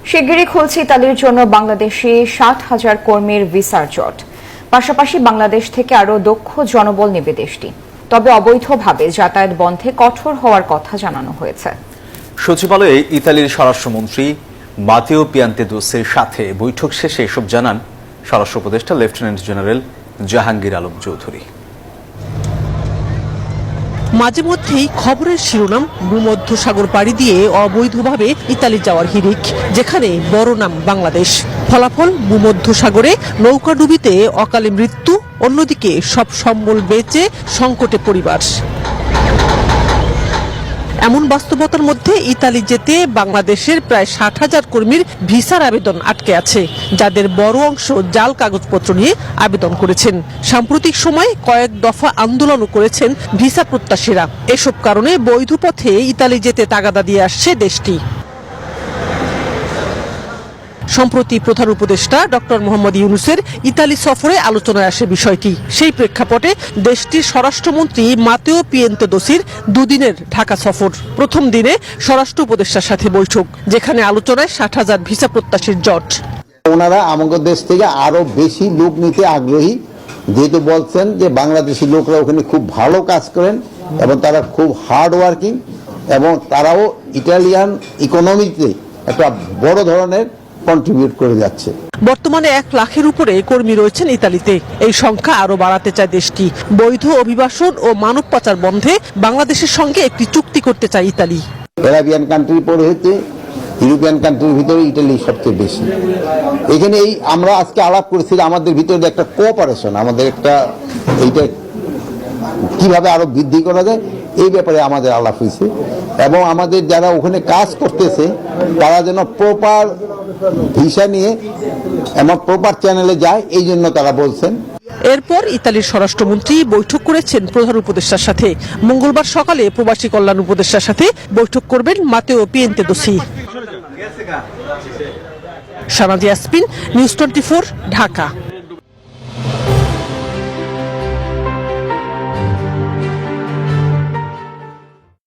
শিগগিরই খুলছে ইতালির জন্য বাংলাদেশি 60,000 কর্মীর ভিসার জট। পাশাপাশি বাংলাদেশ থেকে আরও দক্ষ জনবল নেবে দেশটি। তবে অবৈধভাবে যাতায়াত বন্ধে কঠোর হওয়ার কথা জানানো হয়েছে। সচিবালয়ে ইতালির স্বরাষ্ট্রমন্ত্রী মাতেও পিয়ান্তেদোসের সাথে বৈঠক শেষে এসব জানান স্বরাষ্ট্র উপদেষ্টা লেফটেন্যান্ট জেনারেল জাহাঙ্গীর আলম চৌধুরী। মাঝে মধ্যেই খবরের শিরোনাম ভূমধ্যসাগর পাড়ি দিয়ে অবৈধভাবে ইতালি যাওয়ার হিড়িক, যেখানে বড় নাম বাংলাদেশ। ফলাফল ভূমধ্যসাগরে নৌকাডুবিতে অকালে মৃত্যু, অন্যদিকে সব সম্বল বেচে সংকটে পরিবার। এমন বাস্তবতার মধ্যে ইতালি যেতে বাংলাদেশের প্রায় 60,000 কর্মীর ভিসার আবেদন আটকে আছে, যাদের বড় অংশ জাল কাগজপত্র নিয়ে আবেদন করেছেন। সাম্প্রতিক সময়ে কয়েক দফা আন্দোলনও করেছেন ভিসা প্রত্যাশীরা। এসব কারণে বৈধ পথে ইতালি যেতে তাগাদা দিয়ে আসছে দেশটি। সম্প্রতি প্রধান উপদেষ্টা ডক্টর মোহাম্মদ ইউনূসের ইতালি সফরে আলোচনায় আসে বিষয়টি। সেই প্রেক্ষাপটে দেশটির স্বরাষ্ট্রমন্ত্রী মাতেও পিয়ান্তেদোসির দুদিনের ঢাকা সফর। প্রথম দিনে স্বরাষ্ট্র উপদেষ্টার সাথে বৈঠক, যেখানে আলোচনায় 60,000 ভিসা প্রত্যাশীর জট। ওনারা আমাদের দেশ থেকে আরো বেশি লোক নিতে আগ্রহী, যেহেতু বলছেন যে বাংলাদেশি লোকরা ওখানে খুব ভালো কাজ করেন এবং তারা খুব হার্ড ওয়ার্কিং এবং তারাও ইটালিয়ান ইকোনমিতে একটা বড় ধরনের কন্ট্রিবিউট করে যাচ্ছে। বর্তমানে 1 লাখের উপরে কর্মী রয়েছেন ইতালিতে। এই সংখ্যা আরো বাড়াতে চায় দেশটি। বৈধ অভিবাসন ও মানব পাচার বন্ধে বাংলাদেশের সঙ্গে একটি চুক্তি করতে চায় ইতালি। আরাবিয়ান কান্ট্রির পরে হচ্ছে ইউরোপিয়ান কান্ট্রির ভিতরে ইটালি সবচেয়ে বেশি। এখানে এই আমরা আজকে আলাপ করেছি আমাদের ভিতরে একটা কোঅপারেশন, আমাদের একটা এইটা কিভাবে আরো বৃদ্ধি করা যায় এই ব্যাপারে আমাদের আলাপ হয়েছে এবং আমাদের যারা ওখানে কাজ করতেছে তারা যেন প্রপার ভিসা নিয়ে এবং প্রপার চ্যানেলে যায়, এই জন্য তারা বলছেন। এরপর ইতালির স্বরাষ্ট্রমন্ত্রী বৈঠক করেছেন প্রধান উপদেষ্টার সাথে। মঙ্গলবার সকালে প্রবাসী কল্যাণ উপদেষ্টার সাথে বৈঠক করবেন Matteo Piantedosi. Shanaji Yasmin, news 24, Dhaka.